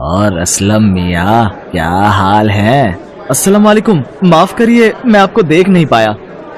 और असलम मियाँ, क्या हाल है? अस्सलाम वालेकुम, माफ करिए मैं आपको देख नहीं पाया।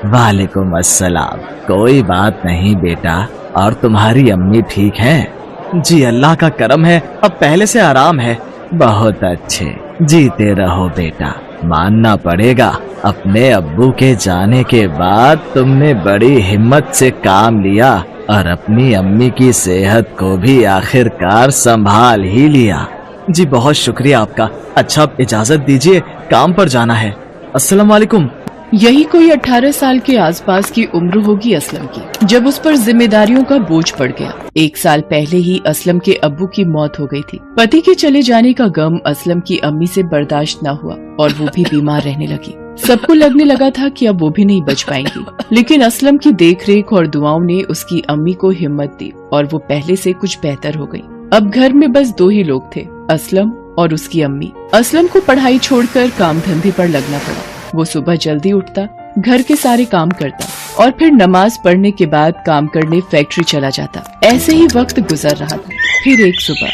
वालेकुम अस्सलाम। कोई बात नहीं बेटा, और तुम्हारी अम्मी ठीक है? जी अल्लाह का करम है, अब पहले से आराम है। बहुत अच्छे, जीते रहो बेटा। मानना पड़ेगा, अपने अब्बू के जाने के बाद तुमने बड़ी हिम्मत से काम लिया और अपनी अम्मी की सेहत को भी आखिरकार संभाल ही लिया। जी बहुत शुक्रिया आपका। अच्छा अब इजाजत दीजिए, काम पर जाना है। अस्सलाम वालेकुम। यही कोई 18 साल के आसपास की उम्र होगी असलम की, जब उस पर जिम्मेदारियों का बोझ पड़ गया। 1 साल पहले ही असलम के अब्बू की मौत हो गई थी। पति के चले जाने का गम असलम की अम्मी से बर्दाश्त न हुआ और वो भी बीमार रहने लगी। सबको लगने लगा था कि अब वो भी नहीं बच पाएंगी, लेकिन असलम की देखरेख और दुआओं ने उसकी अम्मी को हिम्मत दी और वो पहले से कुछ बेहतर हो गई। अब घर में बस 2 ही लोग थे, असलम और उसकी अम्मी। असलम को पढ़ाई छोड़कर काम धंधे पर लगना पड़ा। वो सुबह जल्दी उठता, घर के सारे काम करता और फिर नमाज पढ़ने के बाद काम करने फैक्ट्री चला जाता। ऐसे ही वक्त गुजर रहा था। फिर एक सुबह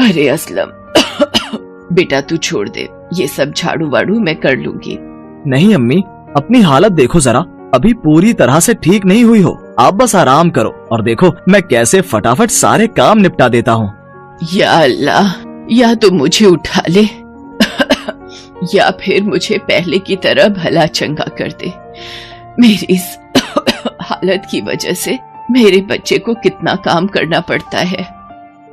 अरे असलम बेटा तू छोड़ दे, ये सब झाड़ू वाड़ू मैं कर लूंगी। नहीं अम्मी, अपनी हालत देखो जरा, अभी पूरी तरह से ठीक नहीं हुई हो। आप बस आराम करो और देखो मैं कैसे फटाफट सारे काम निपटा देता हूँ। या अल्लाह, या तो मुझे उठा ले या फिर मुझे पहले की तरह भला चंगा कर दे। मेरी इस हालत की वजह से मेरे बच्चे को कितना काम करना पड़ता है।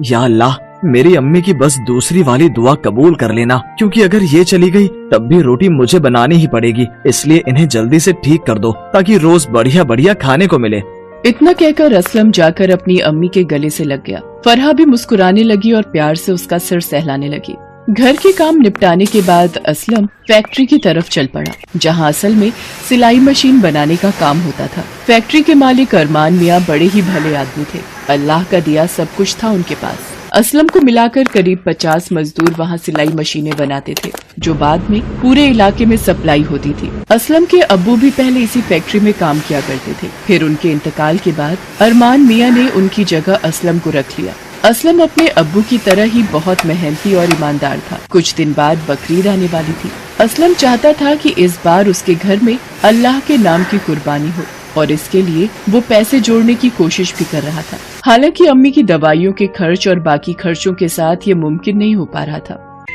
या अल्लाह, मेरी अम्मी की बस दूसरी वाली दुआ कबूल कर लेना, क्योंकि अगर ये चली गई तब भी रोटी मुझे बनानी ही पड़ेगी। इसलिए इन्हें जल्दी से ठीक कर दो ताकि रोज बढ़िया बढ़िया खाने को मिले। इतना कहकर असलम जाकर अपनी अम्मी के गले से लग गया। फरहा भी मुस्कुराने लगी और प्यार से उसका सिर सहलाने लगी। घर के काम निपटाने के बाद असलम फैक्ट्री की तरफ चल पड़ा, जहां असल में सिलाई मशीन बनाने का काम होता था। फैक्ट्री के मालिक अरमान मियाँ बड़े ही भले आदमी थे। अल्लाह का दिया सब कुछ था उनके पास। असलम को मिलाकर करीब 50 मजदूर वहां सिलाई मशीनें बनाते थे, जो बाद में पूरे इलाके में सप्लाई होती थी। असलम के अब्बू भी पहले इसी फैक्ट्री में काम किया करते थे। फिर उनके इंतकाल के बाद अरमान मियाँ ने उनकी जगह असलम को रख लिया। असलम अपने अब्बू की तरह ही बहुत मेहनती और ईमानदार था। कुछ दिन बाद बकरीद आने वाली थी। असलम चाहता था कि इस बार उसके घर में अल्लाह के नाम की कुर्बानी हो और इसके लिए वो पैसे जोड़ने की कोशिश भी कर रहा था। हालांकि अम्मी की दवाइयों के खर्च और बाकी खर्चों के साथ ये मुमकिन नहीं हो पा रहा था।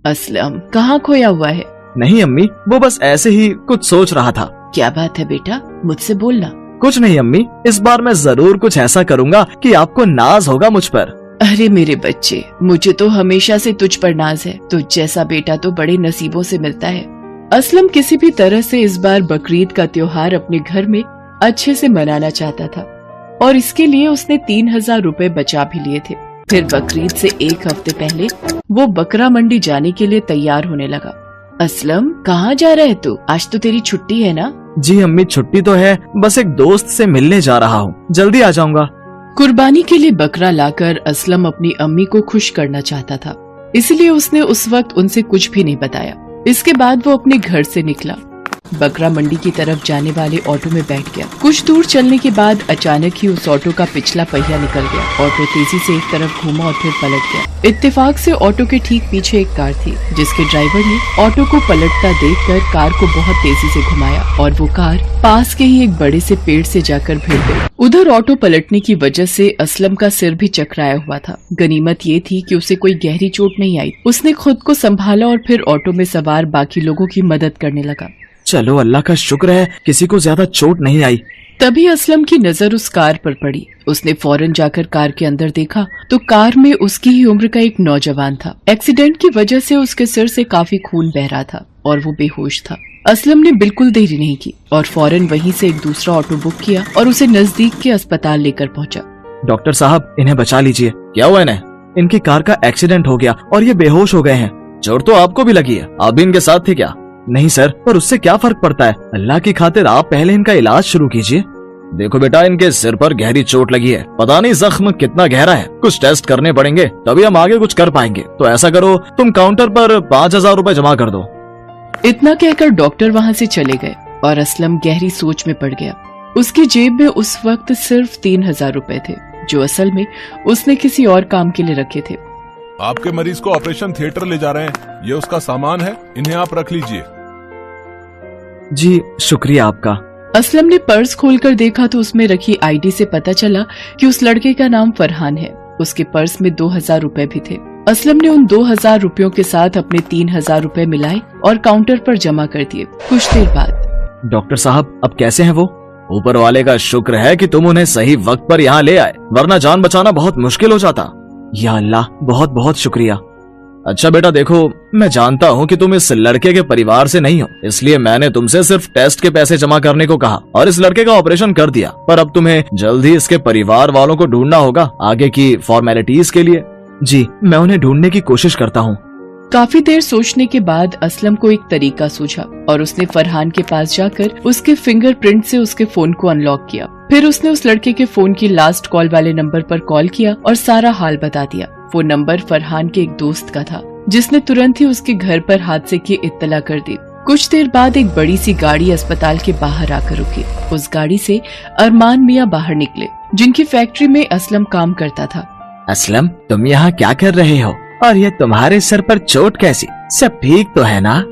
असलम कहाँ खोया हुआ है? नहीं अम्मी, वो बस ऐसे ही कुछ सोच रहा था। क्या बात है बेटा, मुझसे बोलना। कुछ नहीं अम्मी, इस बार मैं जरूर कुछ ऐसा करूँगा कि आपको नाज होगा मुझ पर। अरे मेरे बच्चे, मुझे तो हमेशा से तुझ पर नाज है। तुझ जैसा बेटा तो बड़े नसीबों से मिलता है। असलम किसी भी तरह से इस बार बकरीद का त्योहार अपने घर में अच्छे से मनाना चाहता था और इसके लिए उसने 3000 रुपए बचा भी लिए थे। फिर बकरीद से 1 हफ्ते पहले वो बकरा मंडी जाने के लिए तैयार होने लगा। असलम कहाँ जा रहे तू? आज तो तेरी छुट्टी है ना? जी अम्मी छुट्टी तो है, बस एक दोस्त से मिलने जा रहा हूँ, जल्दी आ जाऊंगा। कुर्बानी के लिए बकरा लाकर असलम अपनी अम्मी को खुश करना चाहता था, इसलिए उसने उस वक्त उनसे कुछ भी नहीं बताया। इसके बाद वो अपने घर से निकला, बकरा मंडी की तरफ जाने वाले ऑटो में बैठ गया। कुछ दूर चलने के बाद अचानक ही उस ऑटो का पिछला पहिया निकल गया। ऑटो तेजी से एक तरफ घूमा और फिर पलट गया। इत्तेफाक से ऑटो के ठीक पीछे एक कार थी, जिसके ड्राइवर ने ऑटो को पलटता देखकर कार को बहुत तेजी से घुमाया और वो कार पास के ही एक बड़े से पेड़ से जाकर भिड़ गई। उधर ऑटो पलटने की वजह से असलम का सिर भी चकराया हुआ था। गनीमत ये थी कि उसे कोई गहरी चोट नहीं आई। उसने खुद को संभाला और फिर ऑटो में सवार बाकी लोगों की मदद करने लगा। चलो अल्लाह का शुक्र है किसी को ज्यादा चोट नहीं आई। तभी असलम की नजर उस कार पर पड़ी। उसने फौरन जाकर कार के अंदर देखा तो कार में उसकी ही उम्र का एक नौजवान था। एक्सीडेंट की वजह से उसके सिर से काफी खून बह रहा था और वो बेहोश था। असलम ने बिल्कुल देरी नहीं की और फौरन वहीं से एक दूसरा ऑटो बुक किया और उसे नजदीक के अस्पताल लेकर पहुंचा। डॉक्टर साहब इन्हें बचा लीजिए। क्या हुआ इन्हें? इनकी कार का एक्सीडेंट हो गया और ये बेहोश हो गए हैं। चोट तो आपको भी लगी है, आप भी इनके साथ थे क्या? नहीं सर, पर उससे क्या फर्क पड़ता है। अल्लाह की खातिर आप पहले इनका इलाज शुरू कीजिए। देखो बेटा, इनके सिर पर गहरी चोट लगी है, पता नहीं जख्म कितना गहरा है। कुछ टेस्ट करने पड़ेंगे तभी हम आगे कुछ कर पाएंगे। तो ऐसा करो, तुम काउंटर पर 5000 रुपए जमा कर दो। इतना कहकर डॉक्टर वहाँ से चले गए और असलम गहरी सोच में पड़ गया। उसकी जेब में उस वक्त सिर्फ 3000 रुपए थे, जो असल में उसने किसी और काम के लिए रखे थे। आपके मरीज को ऑपरेशन थिएटर ले जा रहे हैं, ये उसका सामान है, इन्हें आप रख लीजिए। जी शुक्रिया आपका। असलम ने पर्स खोलकर देखा तो उसमें रखी आईडी से पता चला कि उस लड़के का नाम फरहान है। उसके पर्स में 2000 रुपए भी थे। असलम ने उन 2000 रुपयों के साथ अपने 3000 रुपए मिलाए और काउंटर पर जमा कर दिए। कुछ देर बाद डॉक्टर साहब अब कैसे हैं वो? ऊपर वाले का शुक्र है कि तुम उन्हें सही वक्त पर यहाँ ले आए, वरना जान बचाना बहुत मुश्किल हो जाता। या अल्लाह, बहुत बहुत शुक्रिया। अच्छा बेटा देखो, मैं जानता हूँ कि तुम इस लड़के के परिवार से नहीं हो, इसलिए मैंने तुमसे सिर्फ टेस्ट के पैसे जमा करने को कहा और इस लड़के का ऑपरेशन कर दिया। पर अब तुम्हें जल्द ही इसके परिवार वालों को ढूंढना होगा आगे की फॉर्मेलिटीज के लिए। जी मैं उन्हें ढूंढने की कोशिश करता हूँ। काफी देर सोचने के बाद असलम को एक तरीका सूझा और उसने फरहान के पास जाकर उसके फिंगरप्रिंट से उसके फोन को अनलॉक किया। फिर उसने उस लड़के के फोन की लास्ट कॉल वाले नंबर पर कॉल किया और सारा हाल बता दिया। वो नंबर फरहान के एक दोस्त का था जिसने तुरंत ही उसके घर पर हादसे की इत्तला कर दी। कुछ देर बाद एक बड़ी सी गाड़ी अस्पताल के बाहर आकर रुकी। उस गाड़ी से अरमान मियाँ बाहर निकले, जिनकी फैक्ट्री में असलम काम करता था। असलम, तुम यहाँ क्या कर रहे हो? और ये तुम्हारे सर पर चोट कैसी? सब ठीक तो है ना?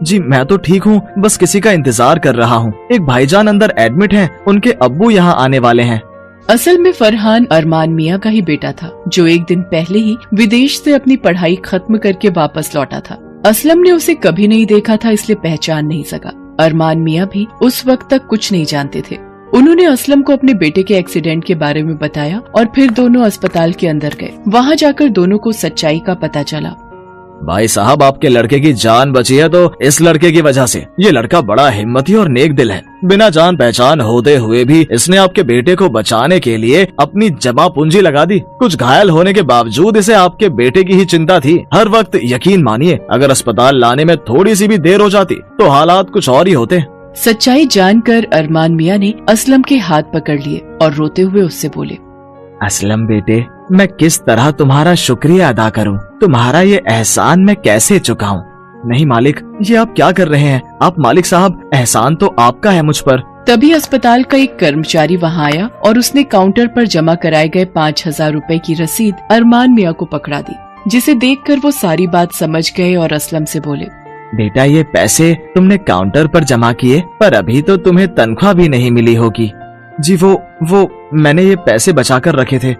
जी मैं तो ठीक हूँ, बस किसी का इंतजार कर रहा हूँ। एक भाईजान अंदर एडमिट हैं, उनके अब्बू यहाँ आने वाले हैं। असल में फरहान अरमान मियाँ का ही बेटा था, जो एक दिन पहले ही विदेश से अपनी पढ़ाई खत्म करके वापस लौटा था। असलम ने उसे कभी नहीं देखा था, इसलिए पहचान नहीं सका। अरमान मियाँ भी उस वक्त तक कुछ नहीं जानते थे। उन्होंने असलम को अपने बेटे के एक्सीडेंट के बारे में बताया और फिर दोनों अस्पताल के अंदर गए। वहाँ जाकर दोनों को सच्चाई का पता चला। भाई साहब, आपके लड़के की जान बची है तो इस लड़के की वजह से। ये लड़का बड़ा हिम्मती और नेक दिल है। बिना जान पहचान होते हुए भी इसने आपके बेटे को बचाने के लिए अपनी जमा पूंजी लगा दी। कुछ घायल होने के बावजूद इसे आपके बेटे की ही चिंता थी हर वक्त। यकीन मानिए, अगर अस्पताल लाने में थोड़ी सी भी देर हो जाती तो हालात कुछ और ही होते। सच्चाई जानकर अरमान मियाँ ने असलम के हाथ पकड़ लिए और रोते हुए उससे बोले, असलम बेटे, मैं किस तरह तुम्हारा शुक्रिया अदा करूं? तुम्हारा ये एहसान मैं कैसे चुकाऊं? नहीं मालिक, ये आप क्या कर रहे हैं? आप मालिक साहब, एहसान तो आपका है मुझ पर। तभी अस्पताल का एक कर्मचारी वहाँ आया और उसने काउंटर पर जमा कराए गए 5000 रुपए की रसीद अरमान मियाँ को पकड़ा दी, जिसे देखकर वो सारी बात समझ गए और असलम से बोले, बेटा ये पैसे तुमने काउंटर पर जमा किए, पर अभी तो तुम्हें तनख्वाह भी नहीं मिली होगी। जी वो मैंने ये पैसे बचा कर रखे थे।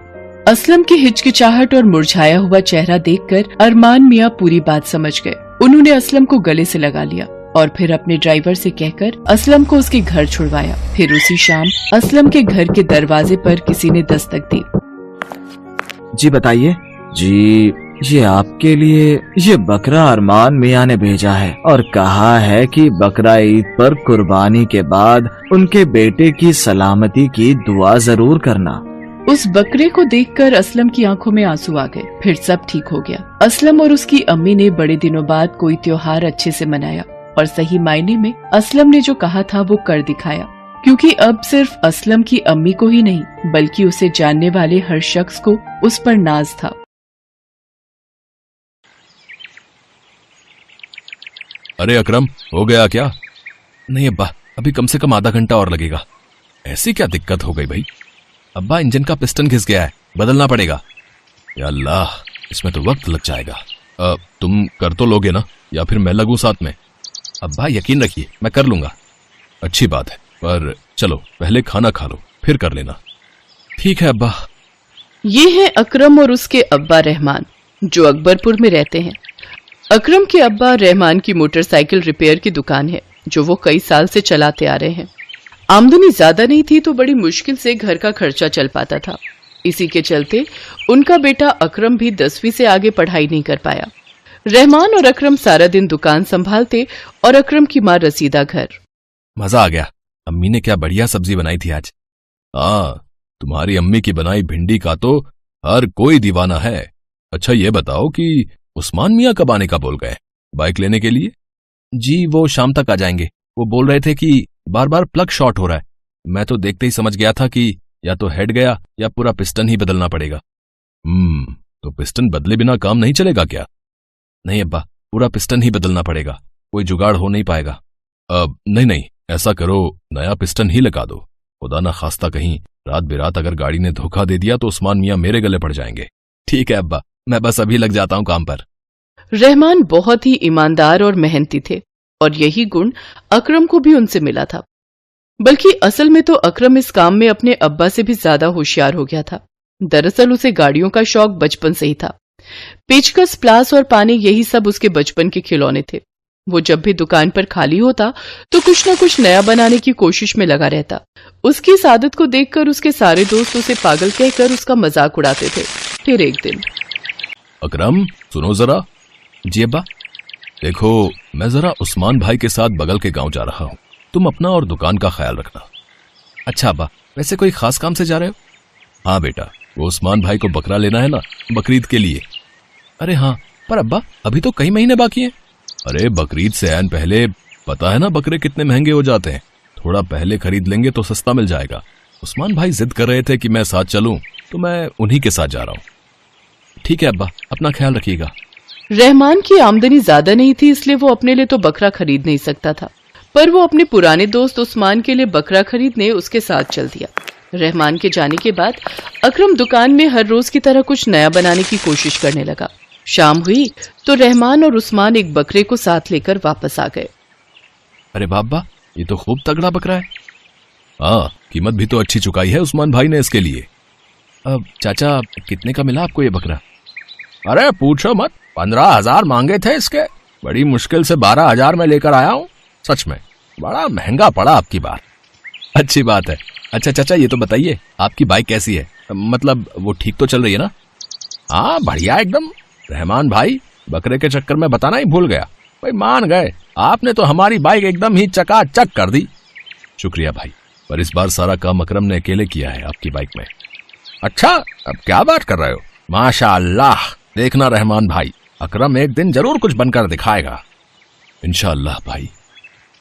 असलम की हिचकिचाहट और मुरझाया हुआ चेहरा देखकर अरमान मियाँ पूरी बात समझ गए। उन्होंने असलम को गले से लगा लिया और फिर अपने ड्राइवर से कहकर असलम को उसके घर छुड़वाया। फिर उसी शाम असलम के घर के दरवाजे पर किसी ने दस्तक दी। जी बताइए। जी, ये आपके लिए ये बकरा अरमान मियाँ ने भेजा है और कहा है कि बकरा ईद पर कुर्बानी के बाद उनके बेटे की सलामती की दुआ जरूर करना। उस बकरे को देखकर असलम की आंखों में आंसू आ गए। फिर सब ठीक हो गया। असलम और उसकी अम्मी ने बड़े दिनों बाद कोई त्योहार अच्छे से मनाया और सही मायने में असलम ने जो कहा था वो कर दिखाया, क्योंकि अब सिर्फ असलम की अम्मी को ही नहीं बल्कि उसे जानने वाले हर शख्स को उस पर नाज था। अरे अकरम, हो गया क्या? नहीं अब्बा, अभी कम से कम आधा घंटा और लगेगा। ऐसी क्या दिक्कत हो गई भाई? अब्बा, इंजन का पिस्टन घिस गया है, बदलना पड़ेगा। या अल्लाह, इसमें तो वक्त लग जाएगा। तुम कर तो लोगे ना, या फिर मैं लगूं साथ में? अब्बा यकीन रखिए, मैं कर लूंगा। अच्छी बात है, पर चलो पहले खाना खा लो, फिर कर लेना। ठीक है अब्बा। ये है अकरम और उसके अब्बा रहमान, जो अकबरपुर में रहते हैं। अकरम के अब्बा रहमान की मोटरसाइकिल रिपेयर की दुकान है, जो वो कई साल से चलाते आ रहे हैं। आमदनी ज्यादा नहीं थी तो बड़ी मुश्किल से घर का खर्चा चल पाता था। इसी के चलते उनका बेटा अकरम भी 10वीं से आगे पढ़ाई नहीं कर पाया। रहमान और अकरम सारा दिन दुकान संभालते और अकरम की माँ रसीदा घर। मजा आ गया, अम्मी ने क्या बढ़िया सब्जी बनाई थी आज। हाँ, तुम्हारी अम्मी की बनाई भिंडी का तो हर कोई दीवाना है। अच्छा ये बताओ कि उस्मान मियाँ कब आने का बोल गए बाइक लेने के लिए? जी वो शाम तक आ जाएंगे। वो बोल रहे थे कि बार बार प्लग शॉर्ट हो रहा है। मैं तो देखते ही समझ गया था कि या तो हेड गया या पूरा पिस्टन ही बदलना पड़ेगा। तो पिस्टन बदले बिना काम नहीं चलेगा क्या? नहीं अब्बा, पूरा पिस्टन ही बदलना पड़ेगा, कोई जुगाड़ हो नहीं पाएगा। नहीं, ऐसा करो, नया पिस्टन ही लगा दो। खुदा ना खास्ता कहीं रात बेरात अगर गाड़ी ने धोखा दे दिया तो उस्मान मियाँ मेरे गले पड़ जाएंगे। ठीक है अब्बा, मैं बस अभी लग जाता हूँ काम पर। रहमान बहुत ही ईमानदार और मेहनती थे और यही गुण अकरम को भी उनसे मिला था। बल्कि असल में तो अकरम इस काम में अपने अब्बा से भी ज्यादा होशियार हो गया था। दरअसल उसे गाड़ियों का शौक बचपन से ही था। पेचकस, प्लास और पाने, यही सब उसके बचपन के खिलौने थे। वो जब भी दुकान पर खाली होता तो कुछ न कुछ नया बनाने की कोशिश में लगा रहता। उसकी इस आदत को देखकर उसके सारे दोस्त उसे पागल कहकर उसका मजाक उड़ाते थे। फिर एक दिन, अकरम सुनो जरा। जी अब्बा। देखो, मैं जरा उस्मान भाई के साथ बगल के गांव जा रहा हूँ, तुम अपना और दुकान का ख्याल रखना। अच्छा अब्बा, वैसे कोई खास काम से जा रहे हो? हाँ बेटा, वो उस्मान भाई को बकरा लेना है ना, बकरीद के लिए। अरे हाँ, पर अब्बा अभी तो कई महीने बाकी हैं। अरे बकरीद से ऐन पहले, पता है ना बकरे कितने महंगे हो जाते हैं, थोड़ा पहले खरीद लेंगे तो सस्ता मिल जाएगा। उस्मान भाई जिद कर रहे थे कि मैं साथ चलूं, तो मैं उन्हीं के साथ जा रहा हूँ। ठीक है अब्बा, अपना ख्याल रखिएगा। रहमान की आमदनी ज्यादा नहीं थी, इसलिए वो अपने लिए तो बकरा खरीद नहीं सकता था, पर वो अपने पुराने दोस्त उस्मान के लिए बकरा खरीदने उसके साथ चल दिया। रहमान के जाने के बाद अकरम दुकान में हर रोज की तरह कुछ नया बनाने की कोशिश करने लगा। शाम हुई तो रहमान और उस्मान एक बकरे को साथ लेकर वापस आ गए। अरे बाबा, ये तो खूब तगड़ा बकरा है। हाँ, कीमत भी तो अच्छी चुकाई है उस्मान भाई ने इसके लिए। अब चाचा, कितने का मिला आपको ये बकरा? अरे पूछो मत, 15,000 मांगे थे इसके, बड़ी मुश्किल से 12,000 में लेकर आया हूँ। सच में बड़ा महंगा पड़ा आपकी बार। अच्छी बात है। अच्छा चाचा, ये तो बताइए आपकी बाइक कैसी है, मतलब वो ठीक तो चल रही है ना? हाँ बढ़िया एकदम। रहमान भाई बकरे के चक्कर में बताना ही भूल गया, भाई मान गए, आपने तो हमारी बाइक एकदम ही चकाचक कर दी। शुक्रिया भाई, पर इस बार सारा काम अकरम ने अकेले किया है आपकी बाइक में। अच्छा, अब क्या बात कर रहे हो? माशाअल्लाह, देखना रहमान भाई, अकरम एक दिन जरूर कुछ बनकर दिखाएगा। इंशाअल्लाह भाई।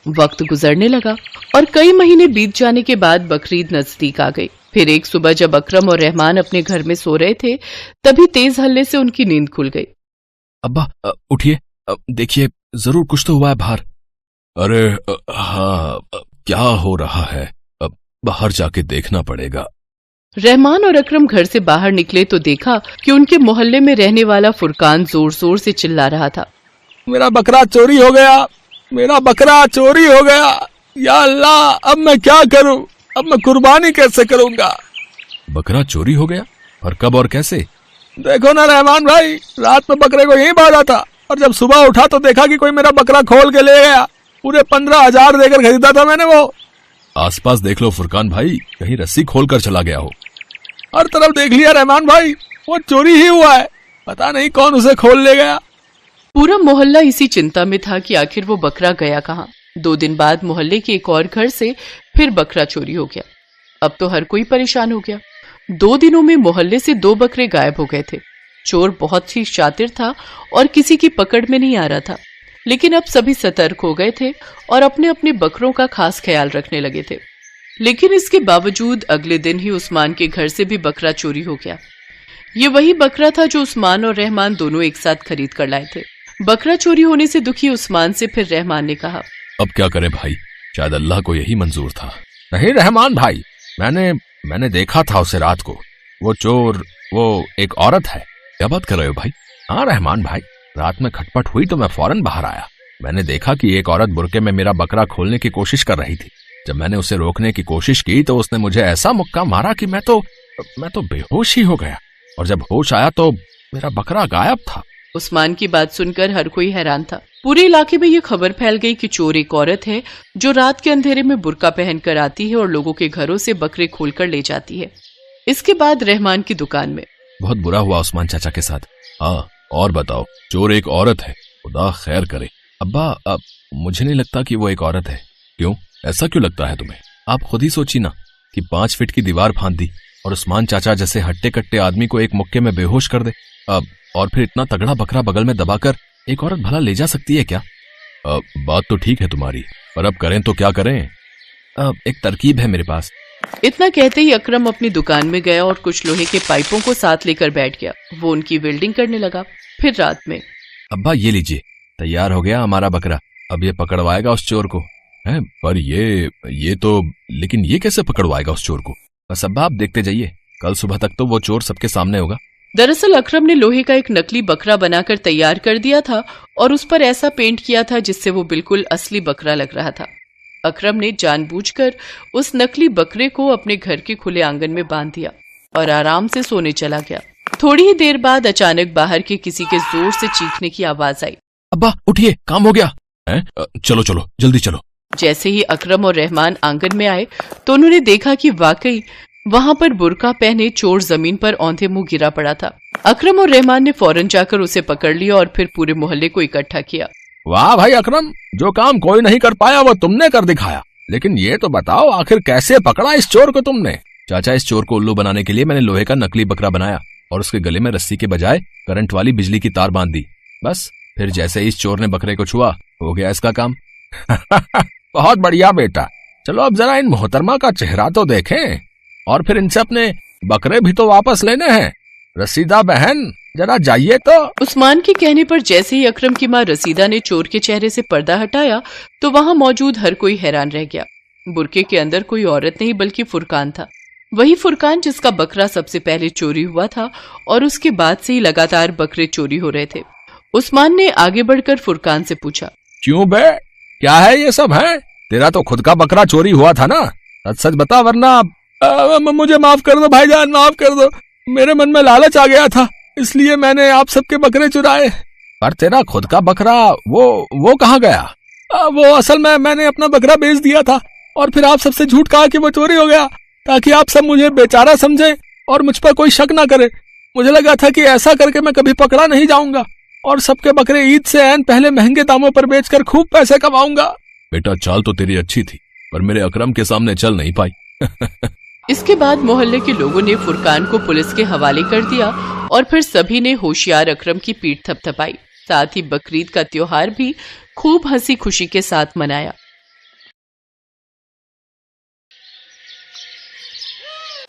वक्त गुजरने लगा और कई महीने बीत जाने के बाद बकरीद नजदीक आ गई। फिर एक सुबह जब अकरम और रहमान अपने घर में सो रहे थे, तभी तेज हल्ले से उनकी नींद खुल गई। अब्बा उठिए, देखिए जरूर कुछ तो हुआ है बाहर। अरे हाँ, क्या हो रहा है, अब बाहर जाके देखना पड़ेगा। रहमान और अकरम घर से बाहर निकले तो देखा कि उनके मोहल्ले में रहने वाला फुरकान जोर जोर से चिल्ला रहा था। मेरा बकरा चोरी हो गया, मेरा बकरा चोरी हो गया, या अल्लाह, अब मैं क्या करूं, अब मैं कुर्बानी कैसे करूंगा? बकरा चोरी हो गया? और कब और कैसे? देखो ना रहमान भाई, रात में बकरे को यहीं बांधा था और जब सुबह उठा तो देखा कि कोई मेरा बकरा खोल के ले गया। पूरे 15,000 देकर खरीदा था मैंने वो। आसपास देख लो फुरकान भाई, कहीं रस्सी खोल कर चला गया हो। हर तरफ देख लिया रहमान भाई, वो चोरी ही हुआ है, पता नहीं कौन उसे खोल ले गया। पूरा मोहल्ला इसी चिंता में था कि आखिर वो बकरा गया कहाँ। 2 दिन बाद मोहल्ले के एक और घर से फिर बकरा चोरी हो गया। अब तो हर कोई परेशान हो गया। 2 दिनों में मोहल्ले से 2 बकरे गायब हो गए थे। चोर बहुत ही शातिर था और किसी की पकड़ में नहीं आ रहा था, लेकिन अब सभी सतर्क हो गए थे और अपने अपने बकरों का खास ख्याल रखने लगे थे। लेकिन इसके बावजूद अगले दिन ही उस्मान के घर से भी बकरा चोरी हो गया। ये वही बकरा था जो उस्मान और रहमान दोनों एक साथ खरीद कर लाए थे। बकरा चोरी होने से दुखी उस्मान से फिर रहमान ने कहा, अब क्या करें भाई, शायद अल्लाह को यही मंजूर था। नहीं रहमान भाई, मैंने देखा था उसे रात को। वो चोर, वो एक औरत है। क्या बात कर रहे हो भाई? हाँ रहमान भाई, रात में खटपट हुई तो मैं फौरन बाहर आया। मैंने देखा कि एक औरत बुरके में मेरा बकरा खोलने की कोशिश कर रही थी। जब मैंने उसे रोकने की कोशिश की तो उसने मुझे ऐसा मुक्का मारा कि मैं तो बेहोश ही हो गया, और जब होश आया तो मेरा बकरा गायब था। उस्मान की बात सुनकर हर कोई हैरान था। पूरे इलाके में ये खबर फैल गई कि चोर एक औरत है जो रात के अंधेरे में बुर्का पहनकर आती है और लोगों के घरों से बकरे खोलकर ले जाती है। इसके बाद रहमान की दुकान में बहुत बुरा हुआ उस्मान चाचा के साथ। हाँ, और बताओ, चोर एक औरत है, खुदा खैर करे। अब्बा, अब मुझे नहीं लगता कि वो एक औरत है। क्यों, ऐसा क्यों लगता है तुम्हें? आप खुद ही सोची ना कि 5 फीट की दीवार फांद दी और उस्मान चाचा जैसे हट्टे कट्टे आदमी को एक मुक्के में बेहोश कर दे। अब और फिर इतना तगड़ा बकरा बगल में दबाकर एक औरत भला ले जा सकती है क्या? बात तो ठीक है तुम्हारी, पर अब करें तो क्या करें? एक तरकीब है मेरे पास। इतना कहते ही अकरम अपनी दुकान में गया और कुछ लोहे के पाइपों को साथ लेकर बैठ गया। वो उनकी वेल्डिंग करने लगा। फिर रात में, अब्बा ये लीजिए, तैयार हो गया हमारा बकरा। अब ये पकड़वाएगा उस चोर को। है पर ये तो, लेकिन ये कैसे पकड़वाएगा उस चोर को? बस अब आप देखते जाइए, कल सुबह तक तो वो चोर सबके सामने होगा। दरअसल अकरम ने लोहे का एक नकली बकरा बनाकर तैयार कर दिया था और उस पर ऐसा पेंट किया था जिससे वो बिल्कुल असली बकरा लग रहा था। अकरम ने जानबूझकर उस नकली बकरे को अपने घर के खुले आंगन में बांध दिया और आराम से सोने चला गया। थोड़ी ही देर बाद अचानक बाहर के किसी के जोर से चीखने की आवाज आई। अब्बा उठिए, काम हो गया है? चलो चलो जल्दी चलो। जैसे ही अकरम और रहमान आंगन में आए तो उन्होंने देखा कि वाकई वहां पर बुर्का पहने चोर जमीन पर औंधे मुंह गिरा पड़ा था। अकरम और रहमान ने फौरन जाकर उसे पकड़ लिया और फिर पूरे मोहल्ले को इकट्ठा किया। वाह भाई अकरम, जो काम कोई नहीं कर पाया वो तुमने कर दिखाया। लेकिन ये तो बताओ आखिर कैसे पकड़ा इस चोर को तुमने? चाचा, इस चोर को उल्लू बनाने के लिए मैंने लोहे का नकली बकरा बनाया और उसके गले में रस्सी के बजाय करंट वाली बिजली की तार बांध दी। बस फिर जैसे ही इस चोर ने बकरे को छुआ, हो गया इसका काम। बहुत बढ़िया बेटा, चलो अब जरा इन मोहतरमा का चेहरा तो देखें और फिर इनसे अपने बकरे भी तो वापस लेने हैं। रसीदा बहन, जरा जाइए तो। उस्मान के कहने पर जैसे ही अकरम की माँ रसीदा ने चोर के चेहरे से पर्दा हटाया तो वहां मौजूद हर कोई हैरान रह गया। बुरके के अंदर कोई औरत नहीं बल्कि फुरकान था, वही फुरकान जिसका बकरा सबसे पहले चोरी हुआ था और उसके बाद से ही लगातार बकरे चोरी हो रहे थे। उस्मान ने आगे बढ़कर फुरकान से पूछा, क्यों बे, क्या है ये सब है? तेरा तो खुद का बकरा चोरी हुआ था ना, सच सच बता वरना। मुझे माफ कर दो भाईजान, माफ कर दो। मेरे मन में लालच आ गया था, इसलिए मैंने आप सबके बकरे चुराए। पर तेरा खुद का बकरा वो कहाँ गया? वो असल में मैंने अपना बकरा बेच दिया था और फिर आप सबसे झूठ कहा कि वो चोरी हो गया, ताकि आप सब मुझे बेचारा समझे और मुझ पर कोई शक ना करे। मुझे लगा था कि ऐसा करके मैं कभी पकड़ा नहीं जाऊंगा और सबके बकरे ईद से ऐन पहले महंगे दामों पर बेचकर खूब पैसे कमाऊंगा। बेटा, चाल तो तेरी अच्छी थी, पर मेरे अकरम के सामने चल नहीं पाई। इसके बाद मोहल्ले के लोगों ने फुरकान को पुलिस के हवाले कर दिया और फिर सभी ने होशियार अकरम की पीठ थपथपाई। साथ ही बकरीद का त्योहार भी खूब हंसी खुशी के साथ मनाया।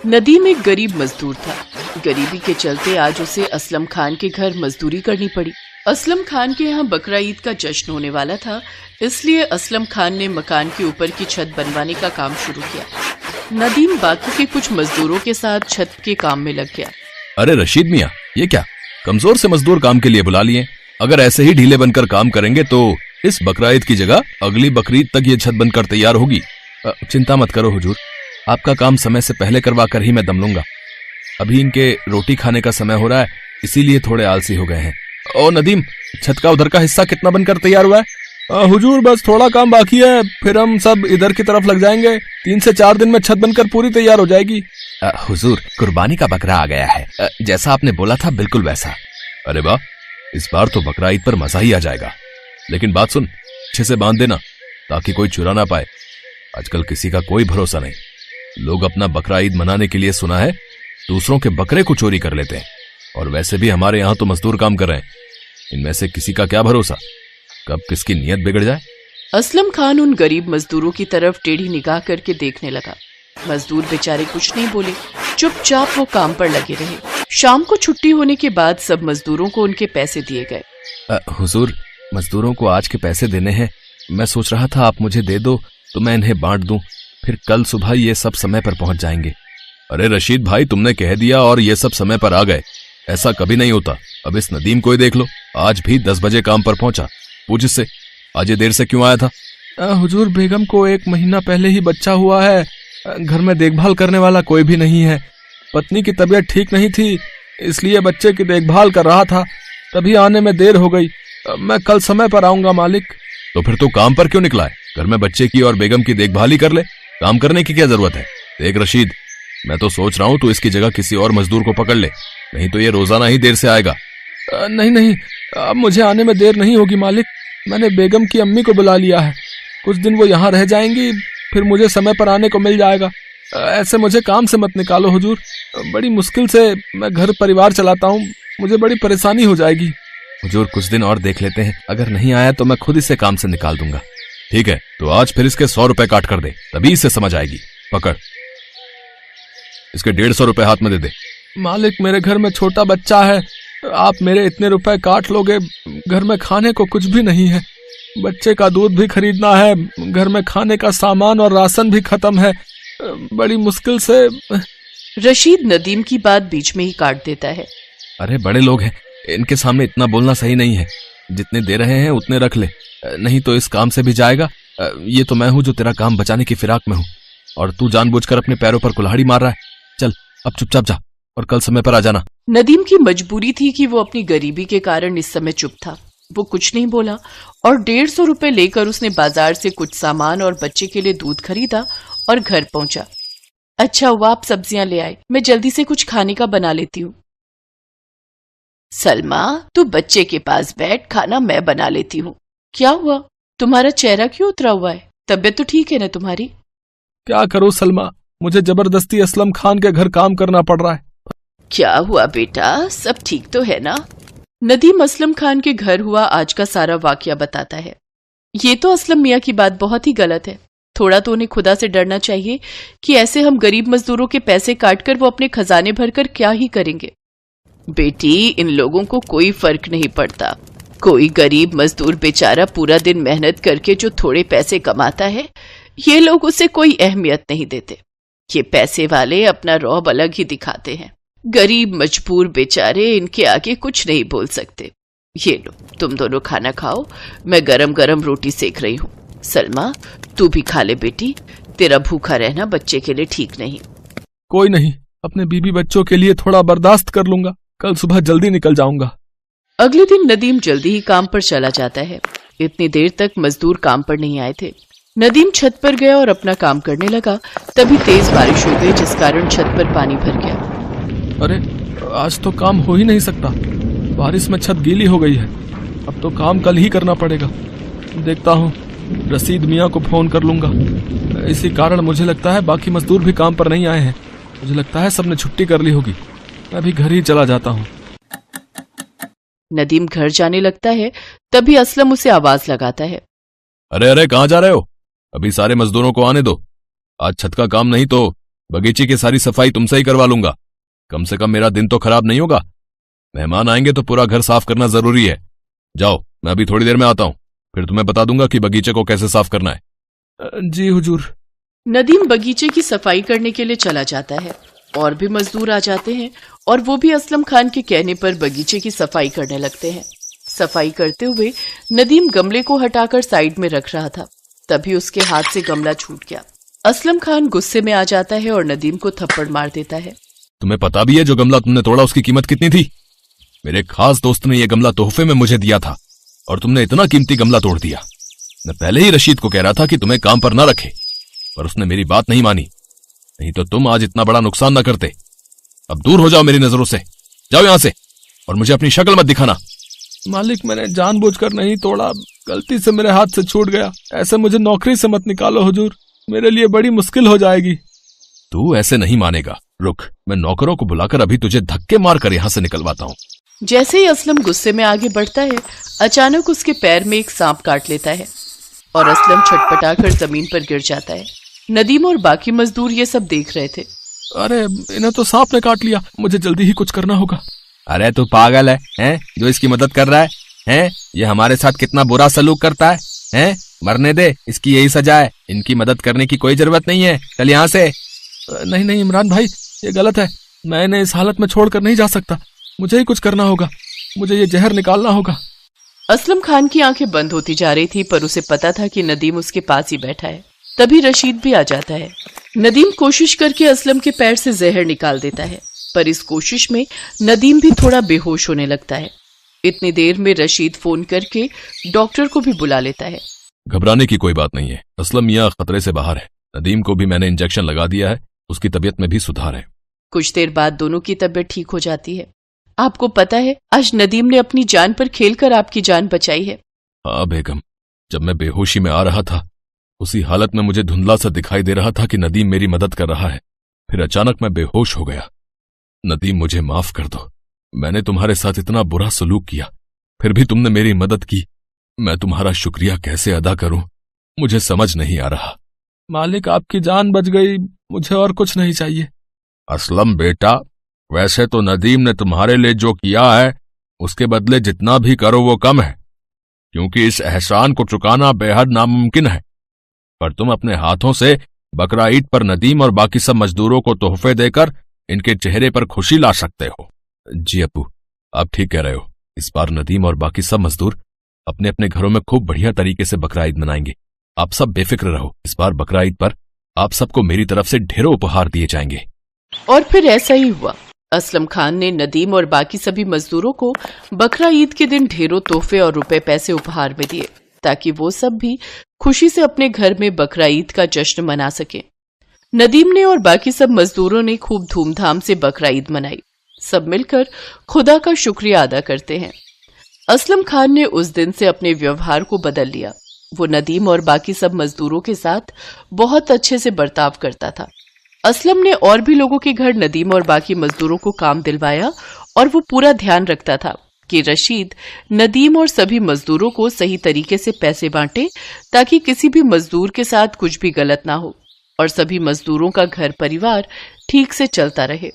नदीम एक गरीब मजदूर था। गरीबी के चलते आज उसे असलम खान के घर मजदूरी करनी पड़ी। असलम खान के यहाँ बकरा ईद का जश्न होने वाला था, इसलिए असलम खान ने मकान के ऊपर की छत बनवाने का काम शुरू किया। नदीम बाकी के कुछ मजदूरों के साथ छत के काम में लग गया। अरे रशीद मियाँ, ये क्या, कमजोर से मजदूर काम के लिए बुला लिए? अगर ऐसे ही ढीले बनकर काम करेंगे तो इस बकरा ईद की जगह अगली बकरीद तक ये छत बनकर तैयार होगी। चिंता मत करो हुजूर, आपका काम समय से पहले करवा कर ही मैं दम लूंगा। अभी इनके रोटी खाने का समय हो रहा है, इसीलिए थोड़े आलसी हो गए हैं। ओ नदीम, छत का उधर का हिस्सा कितना बनकर तैयार हुआ है? हुजूर बस थोड़ा काम बाकी है, फिर हम सब इधर की तरफ लग जाएंगे। 3 से 4 दिन में छत बनकर पूरी तैयार हो जाएगी। हुजूर, कुर्बानी का बकरा आ गया है, जैसा आपने बोला था बिल्कुल वैसा। अरे वाह, इस बार तो बकरा ईद पर मजा ही आ जाएगा। लेकिन बात सुन, अच्छे से बांध देना ताकि कोई चुरा ना पाए। आजकल किसी का कोई भरोसा नहीं, लोग अपना बकरा ईद मनाने के लिए सुना है दूसरों के बकरे को चोरी कर लेते हैं। और वैसे भी हमारे यहाँ तो मजदूर काम कर रहे हैं, इनमें से किसी का क्या भरोसा, कब किसकी नीयत बिगड़ जाए। असलम खान उन गरीब मजदूरों की तरफ टेढ़ी निगाह करके देखने लगा। मजदूर बेचारे कुछ नहीं बोले, चुपचाप वो काम पर लगे रहे। शाम को छुट्टी होने के बाद सब मजदूरों को उनके पैसे दिए गए। हुजूर, मजदूरों को आज के पैसे देने हैं, मैं सोच रहा था आप मुझे दे दो तो मैं इन्हें बांट दूं, फिर कल सुबह ये सब समय पर पहुंच जाएंगे। अरे रशीद भाई, तुमने कह दिया और ये सब समय पर आ गए, ऐसा कभी नहीं होता। अब इस नदीम को ही देख लो, आज भी 10 बजे काम पर पहुंचा। पूछ इससे, आज ये देर से क्यों आया था? हुजूर, बेगम को 1 महीना पहले ही बच्चा हुआ है, घर में देखभाल करने वाला कोई भी नहीं है। पत्नी की तबीयत ठीक नहीं थी, इसलिए बच्चे की देखभाल कर रहा था, तभी आने में देर हो गई। मैं कल समय पर आऊंगा मालिक। तो फिर तो काम पर क्यों निकला है? घर में बच्चे की और बेगम की देखभाल ही कर ले, काम करने की क्या जरूरत है? देख रशीद, मैं तो सोच रहा हूँ तू इसकी जगह किसी और मजदूर को पकड़ ले, नहीं तो ये रोजाना ही देर से आएगा। नहीं, अब मुझे आने में देर नहीं होगी मालिक, मैंने बेगम की अम्मी को बुला लिया है, कुछ दिन वो यहाँ रह जाएंगी, फिर मुझे समय पर आने को मिल जाएगा। ऐसे मुझे काम से मत निकालो हुजूर, बड़ी मुश्किल से मैं घर परिवार चलाता हूँ, मुझे बड़ी परेशानी हो जाएगी। हुजूर, कुछ दिन और देख लेते हैं, अगर नहीं आया तो मैं खुद इसे काम से निकाल दूंगा। ठीक है, तो आज फिर इसके 100 रुपए काट कर दे, तभी इसे समझ आएगी। पकड़, इसके 150 रुपए हाथ में दे दे। मालिक, मेरे घर में छोटा बच्चा है, आप मेरे इतने रुपए काट लोगे? घर में खाने को कुछ भी नहीं है, बच्चे का दूध भी खरीदना है, घर में खाने का सामान और राशन भी खत्म है, बड़ी मुश्किल से। रशीद नदीम की बात बीच में ही काट देता है। अरे बड़े लोग हैं, इनके सामने इतना बोलना सही नहीं है। जितने दे रहे हैं उतने रख ले, नहीं तो इस काम से भी जाएगा। ये तो मैं हूं जो तेरा काम बचाने की फिराक में हूं, और तू जानबूझकर अपने पैरों पर कुल्हाड़ी मार रहा है। चल अब चुपचाप जा और कल समय पर आ जाना। नदीम की मजबूरी थी कि वो अपनी गरीबी के कारण इस समय चुप था। वो कुछ नहीं बोला और 150 रुपए लेकर उसने बाजार से कुछ सामान और बच्चे के लिए दूध खरीदा और घर पहुंचा। अच्छा हुआ आप सब्जियां ले आए, मैं जल्दी से कुछ खाने का बना लेती हूँ। सलमा, तू बच्चे के पास बैठ, खाना मैं बना लेती हूँ। क्या हुआ, तुम्हारा चेहरा क्यों उतरा हुआ है? तबीयत तो ठीक है ना तुम्हारी? क्या करूं सलमा, मुझे जबरदस्ती असलम खान के घर काम करना पड़ रहा है। क्या हुआ बेटा, सब ठीक तो है ना? नदीम असलम खान के घर हुआ आज का सारा वाकया बताता है। ये तो असलम मियाँ की बात बहुत ही गलत है। थोड़ा तो उन्हें खुदा से डरना चाहिए कि ऐसे हम गरीब मजदूरों के पैसे काटकर वो अपने खजाने भरकर क्या ही करेंगे। बेटी, इन लोगों को कोई फर्क नहीं पड़ता। कोई गरीब मजदूर बेचारा पूरा दिन मेहनत करके जो थोड़े पैसे कमाता है, ये लोग उसे कोई अहमियत नहीं देते। ये पैसे वाले अपना रौब अलग ही दिखाते हैं। गरीब मजबूर बेचारे इनके आगे कुछ नहीं बोल सकते। ये लो, तुम दोनों खाना खाओ, मैं गरम गरम रोटी सेक रही हूँ। सलमा, तू भी खा ले बेटी, तेरा भूखा रहना बच्चे के लिए ठीक नहीं। कोई नहीं, अपने बीबी बच्चों के लिए थोड़ा बर्दाश्त कर लूंगा, कल सुबह जल्दी निकल जाऊंगा। अगले दिन नदीम जल्दी ही काम पर चला जाता है। इतनी देर तक मजदूर काम पर नहीं आए थे। नदीम छत पर गया और अपना काम करने लगा। तभी तेज बारिश हो गई, जिस कारण छत पर पानी भर गया। अरे आज तो काम हो ही नहीं सकता, बारिश में छत गीली हो गई है। अब तो काम कल ही करना पड़ेगा। देखता हूँ, रशीद मियाँ को फोन कर लूंगा। इसी कारण मुझे लगता है बाकी मजदूर भी काम पर नहीं आए हैं। मुझे लगता है सबने छुट्टी कर ली होगी। मैं भी घर ही चला जाता हूँ। नदीम घर जाने लगता है, तभी असलम उसे आवाज लगाता है। अरे अरे, कहाँ जा रहे हो? अभी सारे मजदूरों को आने दो। आज छत का काम नहीं तो बगीचे की सारी सफाई तुमसे ही करवा लूंगा। कम से कम मेरा दिन तो खराब नहीं होगा। मेहमान आएंगे तो पूरा घर साफ करना जरूरी है। जाओ, मैं अभी थोड़ी देर में आता हूँ, फिर तुम्हें बता दूंगा कि बगीचे को कैसे साफ करना है। जी हुजूर। नदीम बगीचे की सफाई करने के लिए चला जाता है। और भी मजदूर आ जाते हैं और वो भी असलम खान के कहने पर बगीचे की सफाई करने लगते हैं। सफाई करते हुए नदीम गमले को हटाकर साइड में रख रहा था, तभी उसके हाथ से गमला छूट गया। असलम खान गुस्से में आ जाता है और नदीम को थप्पड़ मार देता है। तुम्हें पता भी है जो गमला तुमने तोड़ा उसकी कीमत कितनी थी? मेरे खास दोस्त ने यह गमला तोहफे में मुझे दिया था और तुमने इतना कीमती गमला तोड़ दिया। मैं पहले ही रशीद को कह रहा था कि तुम्हें काम पर ना रखे, पर उसने मेरी बात नहीं मानी। नहीं तो तुम आज इतना बड़ा नुकसान न करते। अब दूर हो जाओ मेरी नजरों से, जाओ यहां से, और मुझे अपनी शक्ल मत दिखाना। मालिक, मैंने जानबूझकर नहीं तोड़ा, गलती से मेरे हाथ से छूट गया। ऐसे मुझे नौकरी से मत निकालो हुजूर, मेरे लिए बड़ी मुश्किल हो जाएगी। तू ऐसे नहीं मानेगा, रुक, मैं नौकरों को बुलाकर अभी तुझे धक्के मारकर यहां से निकलवाता हूँ। जैसे ही असलम गुस्से में आगे बढ़ता है, अचानक उसके पैर में एक सांप काट लेता है और असलम छटपटाकर जमीन पर गिर जाता है। नदीम और बाकी मजदूर ये सब देख रहे थे। अरे इन्हें तो सांप ने काट लिया, मुझे जल्दी ही कुछ करना होगा। अरे तू पागल है जो इसकी मदद कर रहा है? ये हमारे साथ कितना बुरा सलूक करता है? मरने दे, इसकी यही सजा है। इनकी मदद करने की कोई जरूरत नहीं है, चल यहाँ से। नहीं नहीं इमरान भाई, ये गलत है। मैं इन्हें इस हालत में छोड़कर नहीं जा सकता, मुझे ही कुछ करना होगा, मुझे ये जहर निकालना होगा। असलम खान की आंखें बंद होती जा रही थी, पर उसे पता था कि नदीम उसके पास ही बैठा है। तभी रशीद भी आ जाता है। नदीम कोशिश करके असलम के पैर से जहर निकाल देता है, पर इस कोशिश में नदीम भी थोड़ा बेहोश होने लगता है। इतनी देर में रशीद फोन करके डॉक्टर को भी बुला लेता है। घबराने की कोई बात नहीं है, असलम मियाँ खतरे से बाहर है। नदीम को भी मैंने इंजेक्शन लगा दिया है, उसकी तबीयत में भी सुधार है। कुछ देर बाद दोनों की तबीयत ठीक हो जाती है। आपको पता है, आज नदीम ने अपनी जान पर खेलकर आपकी जान बचाई है। हाँ बेगम, जब मैं बेहोशी में आ रहा था उसी हालत में मुझे धुंधला सा दिखाई दे रहा था कि नदीम मेरी मदद कर रहा है। फिर अचानक मैं बेहोश हो गया। नदीम, मुझे माफ कर दो, मैंने तुम्हारे साथ इतना बुरा सलूक किया, फिर भी तुमने मेरी मदद की। मैं तुम्हारा शुक्रिया कैसे अदा करूं, मुझे समझ नहीं आ रहा। मालिक, आपकी जान बच गई, मुझे और कुछ नहीं चाहिए। असलम बेटा, वैसे तो नदीम ने तुम्हारे लिए जो किया है उसके बदले जितना भी करो वो कम है, क्योंकि इस एहसान को चुकाना बेहद नामुमकिन है। पर तुम अपने हाथों से बकरा ईद पर नदीम और बाकी सब मजदूरों को तोहफे देकर इनके चेहरे पर खुशी ला सकते हो। जी अब्बू, आप ठीक कह रहे हो। इस बार नदीम और बाकी सब मजदूर अपने अपने घरों में खूब बढ़िया तरीके से बकरा ईद मनाएंगे। आप सब बेफिक्र रहो, इस बार बकरा ईद पर आप सबको मेरी तरफ से ढेरों उपहार दिए जाएंगे। और फिर ऐसा ही हुआ। असलम खान ने नदीम और बाकी सभी मजदूरों को बकरा ईद के दिन ढेरों तोहफे और रुपए पैसे उपहार में दिए, ताकि वो सब भी खुशी से अपने घर में बकरा ईद का जश्न मना सके। नदीम ने और बाकी सब मजदूरों ने खूब धूमधाम से बकरा ईद मनाई। सब मिलकर खुदा का शुक्रिया अदा करते हैं। असलम खान ने उस दिन से अपने व्यवहार को बदल लिया। वो नदीम और बाकी सब मजदूरों के साथ बहुत अच्छे से बर्ताव करता था। असलम ने और भी लोगों के घर नदीम और बाकी मजदूरों को काम दिलवाया और वो पूरा ध्यान रखता था कि रशीद नदीम और सभी मजदूरों को सही तरीके से पैसे बांटे, ताकि किसी भी मजदूर के साथ कुछ भी गलत ना हो और सभी मजदूरों का घर परिवार ठीक से चलता रहे।